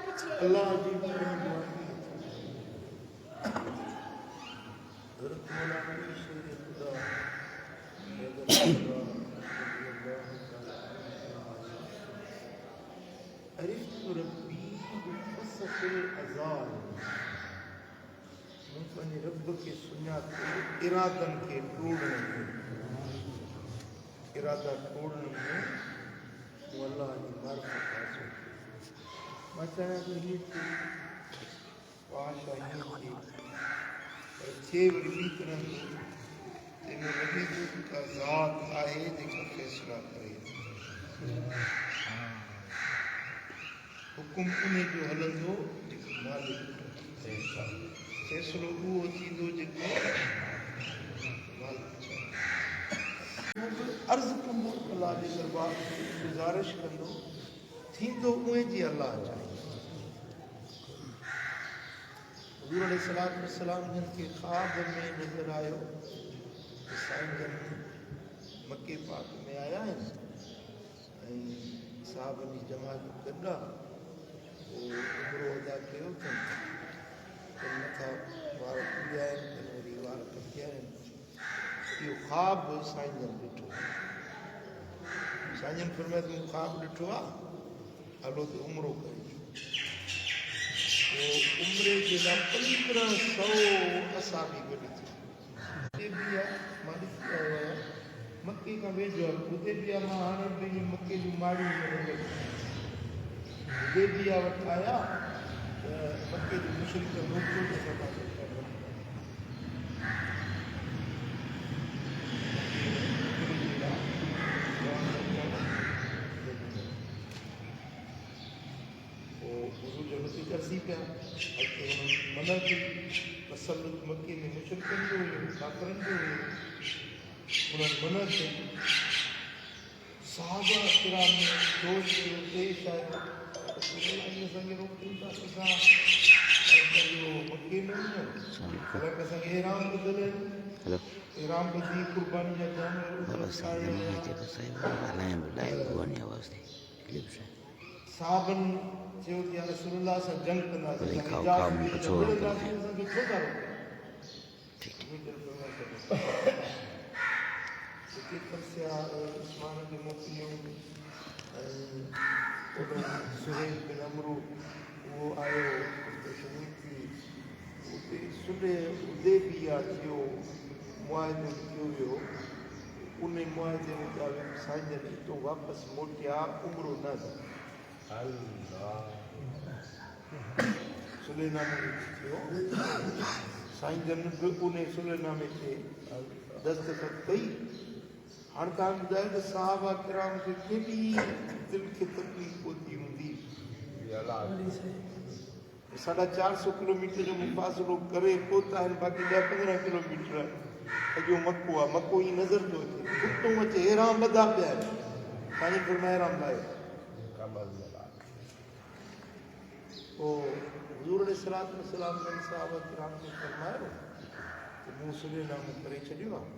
अल्लाह जी मेहरबानी हज़रत मौलाना शेर खुदा अरिफ़्तु रब्बी बिफ़सफ़िल अज़ाल मूं पंहिंजे रब खे सुञातो इरादनि खे टोड़ण में इरादा टोड़ण में मूं अल्लाह जी मारिफत हासिल मां चाहियां थो हीअ पाश आहे हीअं पर थिए वरी ॿी तरह तंहिंमें लॻे थो का ज़ात आहे जेका फ़ैसिला करे हुकुम उन जो हलंदो जेको मालिक फ़ैसिलो उहो थींदो जेको मालिक अर्ज़ु कंदो अलाह जे दरबार में गुज़ारिश कंदो थींदो उहे जी अलाह चाहे हुज़ूर अलैहिस्सलातु वस्सलाम जिन खे ख़्वाब में नज़र आयो त साईं जन मके पाक में आया आहिनि ऐं साहबनि जी जमात गॾु आहे पोइ उमिरो अदा कयो अथनि त मथां वार पुॼिया आहिनि त वरी वार कटिया आहिनि इहो ख़्वाब साईं जन ॾिठो साईं जन फरमाए मूं ख़्वाब ॾिठो आहे हलो त उमिरो करे पोइ उमिरे जे लाइ 1500 असाबी गॾु थी हुते बि आहे मां ॾिसी आयो आहियां मके खां वेझो आहे हुते बि आहे मां हाणे पंहिंजी मके जूं माड़ियूं हुते बि आहे वटि आया त मके जो मुशरिक मोकिलियो त सभा करसी पिया अॻिते हुननि मना कई तसल्लुत मके में मुशरिकनि जो हुयो काफ़िरनि जो हुयो उन्हनि मना कई साहबा किराम में जोश कयो पेश आयो ईअं असांखे रोकनि था असां मके में वञूं हालांकि असांखे एराम ॿुधल आहिनि एराम ॿधी क़ुर्बानी जा जानवर साहबनि चयो कि या रसूलुल्लाह सां जंग कंदासीं असांखे छो था रोकियो उस्मान खे मोकिलियो ऐं सुहेल बिन अमरू उहो आयो शहीद थी उते सुॾे हुदैबिया थियो मुआहिदो थियो वियो उन मुआहिदे मुताबिक़ साईं जन हितां वापसि मोटिया उमिरो न सुलेनामे थियो साईं जन बि उन सुलेनामे ते दस्तखत कई हाणे तव्हां ॿुधायो त साहबा किराम खे केॾी दिलि खे तकलीफ़ पहुती हूंदी 450 किलोमीटर जो मुफ़ासिलो करे पहुता आहिनि बाक़ी 10-15 किलोमीटर अॼु मको आहे मको ई नज़र थो अचे कुतो अचे एराम ॿधा पिया आहिनि पंहिंजे फरमाए एराम लाइ पोइ हुज़ूर अलैहिस्सलातु वस्सलाम जन साहबा किराम खे फरमायो त मूं सुलेनामो करे छॾियो आहे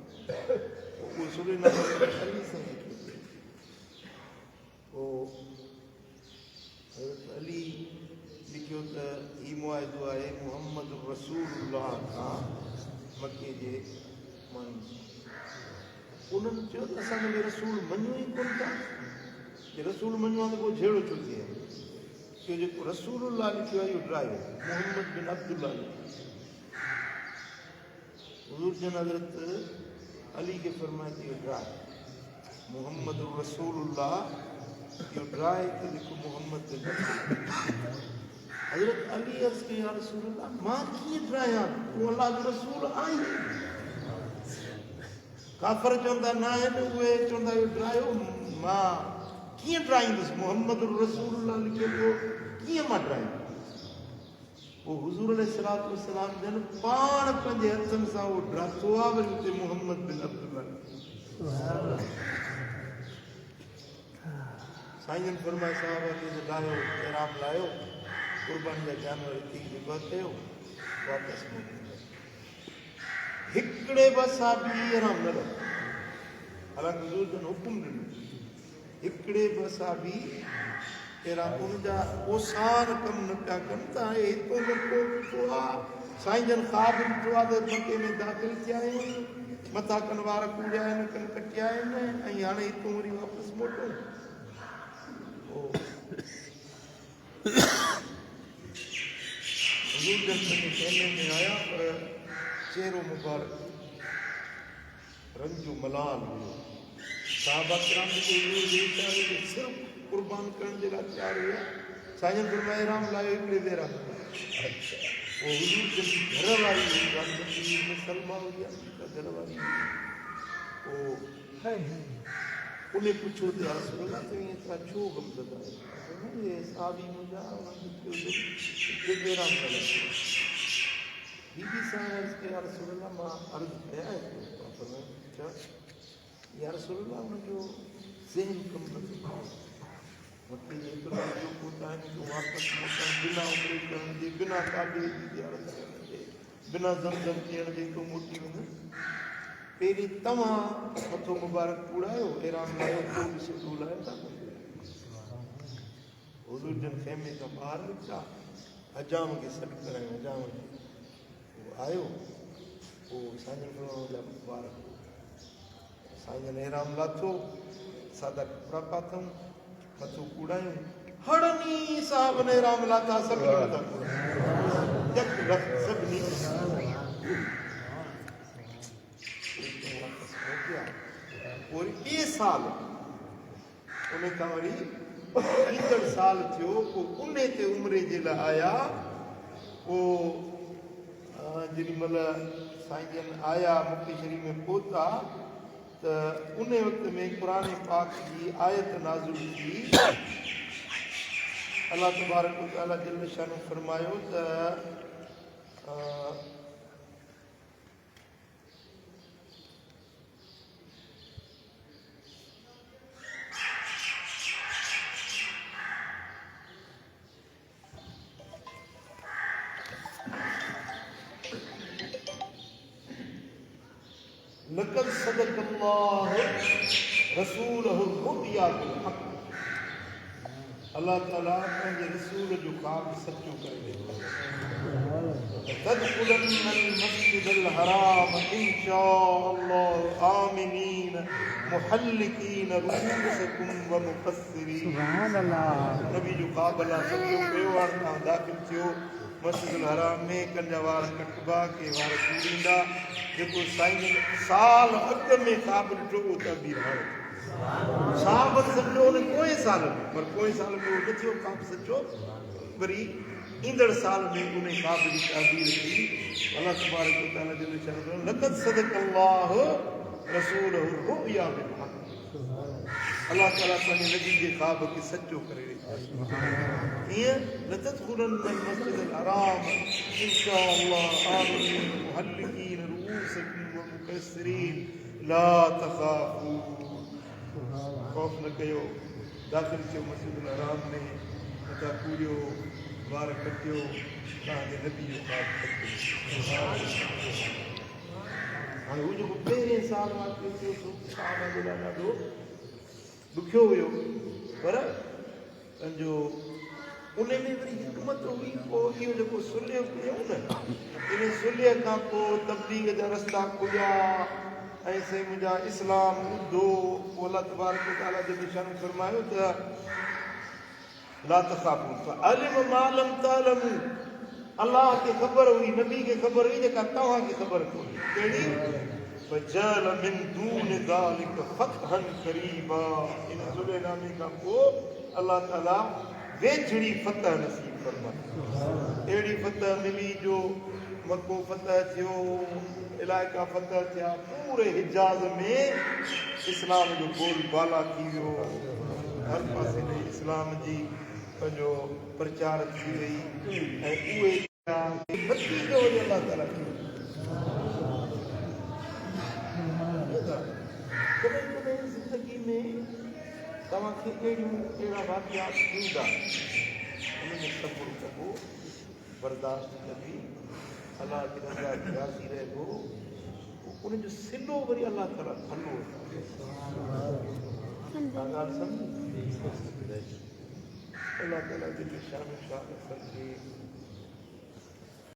उहो सुलेनामो अली सां लिखियो पोइ अली लिखियो त हीउ मुआहिदो आहे मुहम्मद रसूलुल्लाह खां मके जे माण्हुनि सां उन्हनि चयो त असांखे बि रसूल मञो ई कोन था जे रसूल मञो आहे त पोइ जहिड़ो छो थिए इहो जेको रसूलुल्लाह लिखियो आहे इहो ड्रायो मुहम्मद बिन अब्दुल्ला हुज़ूर जन हज़रत अली खे फरमाए त इहो ड्राए मुहम्मद रसूलुल्लाह इहो ड्राए त लिखो मुहम्मद बिन हज़रत अली अर्ज़ कई या रसूलुल्लाह मां कीअं ड्रायां तूं अलाह जो रसूल आहीं काफ़िर चवंदा न आहिनि उहे चवंदा इहो ड्रायो मां कीअं ड्राईंदुसि मुहम्मद रसूलुल्लाह लिखियो पियो कीअं मां ड्राईंदुसि पोइ हुज़ूर अलैहिस्सलातु वस्सलाम जन पाण पंहिंजे हथनि सां उहो ड्रातो आहे वरी उते मुहम्मद बिन अब्दुल्ला साईं जन फरमाए साहबा खे लाहियो एराम लाहियो क़ुर्बानी जा जानवर हिते ई ज़िबह कयो वापसि मोकिलियो हिकिड़े बसा बि एराम न रखो हालांकि हुज़ूर जन हुकुम ॾिनो हिकिड़े बसा बि तेरा उनजा ओसान कम न पिया कनि त हाणे हितो मको ॾिठो आहे साईं जन ख़्वाब ॾिठो आहे त मके में दाख़िल थिया आहियूं मथां कनि वार कूड़िया आहिनि कनि कटिया आहिनि ऐं हाणे हितो वरी वापसि मोटूं हज़ूर जन पंहिंजे खेमे में आया पर चेहरो मुबारक रंग जो मलाल हुयो साहबा किराम सिर्फ़ु कुर्बान करण जे लाइ तयारु हुया साईं जन फरमाया राम लायो हिकिड़े भेरा पोइ हज़ूर जन जी घर वारी हुई में सलमा हुई आहे घर वारी पोइ उन पुछो त यार रसूल अल्लाह त एतिरा छो गमज़दा आहियो साहबी मुंहिंजा बेराम बीबी सां अर्ज़ु कया यार रसूल अल्लाह मां अर्ज़ु कया या रसूल अल्लाह हुनजो ज़हन कमु नथो मथे जे हिकिड़ो जो कोताहिन जो वापसि मोटण बिना उमिरि करण जे बिना काॾे ॾियारण करण जे बिना ज़मज़म थियण जे तो मोटी वञे पहिरीं तव्हां मथो मुबारक कूड़ायो हैरान लाहियो पोइ ॾिसो लाइ था हुज़ूर जन खेमे खां ॿाहिरि निकिता हजाम खे सॾु करायूं हजाम खे उहो आयो पोइ साईं जन जा मुबारक साईं जन हैरान लाथो सादा कपिड़ा पातऊं मथो कूड़ायूं हड़नी साहब ने राम लाथा सभिनी मथां सभिनी वरी ॿिए साल उन खां वरी ईंदड़ साल थियो पोइ उन ते उमिरि जे लाइ आया पोइ जेॾी महिल साईं जन आया मुक्ति शरीफ़ में पहुता त उन वक़्त में क़ुरान पाक जी आयत नाज़िल थी अल्लाह तबारक व तआला जल शानो फरमायो त लक़द सदक़ल्लाहु रसूलहु रुया बिल हक़ अल्लाह ताला पंहिंजे रसूल जो ख़्वाब सचो करे ॾिनो तदख़ुलन्नल मस्जिदल हराम इंशाअल्लाह आमिनीन मुहल्लिकीन रुऊसकुम व मुक़स्सिरीन सुभान अल्लाह नबी जो ख़्वाब अल्लाह सचो कयो हाणे तव्हां दाख़िल थियो मस्जिदुल हराम में कंजा वार कटबा के वार कूड़ींदा जेको साईं साल अॻु में ख़्वाब ॾिठो उहो तबदील हाणे साहब सचो उन पोइ साल में पर पोइ साल में उहो न थियो ख़्वाब सचो वरी ईंदड़ साल में उन ख़्वाब जी तबदील थी अल्लाह तबारक व तआला जल शानो लक़द सदक़ल्लाहु रसूलहु रुया बिल हक़ अल्लाह ताला पंहिंजे नबी जे ख़्वाब खे सचो करे ईअं लतदख़ुलन्नल मस्जिदल हराम इंशाअल्लाह आमिनीन मुहल्लिकीन रुऊसकुम व मुक़स्सिरीन ला तख़ाफू खौफ न कयो दाख़िल थियो मस्जिदुल हराम में मथां कूड़ियो वार कटियो तव्हांजे नबी जो ख़्वाब सचो हाणे हू जेको पहिरें साल वाक़ियो थियो साहबा जे लाइ ॾाढो ॾुखियो हुयो पर पंहिंजो उन में वरी हिकमत हुई पोइ इहो जेको सुलह कयूं न इन सुलह खां पोइ तबलीग जा रस्ता खुलिया ऐं साईं मुंहिंजा इस्लाम ॿुधो पोइ अल्लाह तबारक व तआला जो निशान फरमायो त ला तख़ाफू फअलिम मा लम तअलमू अल्लाह खे ख़बर हुई नबी खे ख़बर हुई जेका तव्हांखे ख़बर कोन्हे कहिड़ी फजअल मिन दून ज़ालिक फ़तहन क़रीबा इन सुलहनामे खां पोइ अल्लाह ताला वेझड़ी फतह नसीब फरमाई अहिड़ी फतह मिली जो मको फतह थियो इलाइक़ा फतह थिया पूरे हिजाज़ में इस्लाम जो बोल बाला थी वियो हर पासे में इस्लाम जी पंहिंजो प्रचार थी वई ऐं उहे नतीजो वरी अल्लाह ताला कॾहिं कॾहिं ज़िंदगी में तव्हांखे अहिड़ा वाक़ियात थींदा उनमें सब्र कबो बर्दाश्त कबी अल्लाह जी रज़ा राज़ी रहिबो उनजो सिलो वरी अल्लाह ताला भलो अल्लाह ताला जी शान शान फरमाए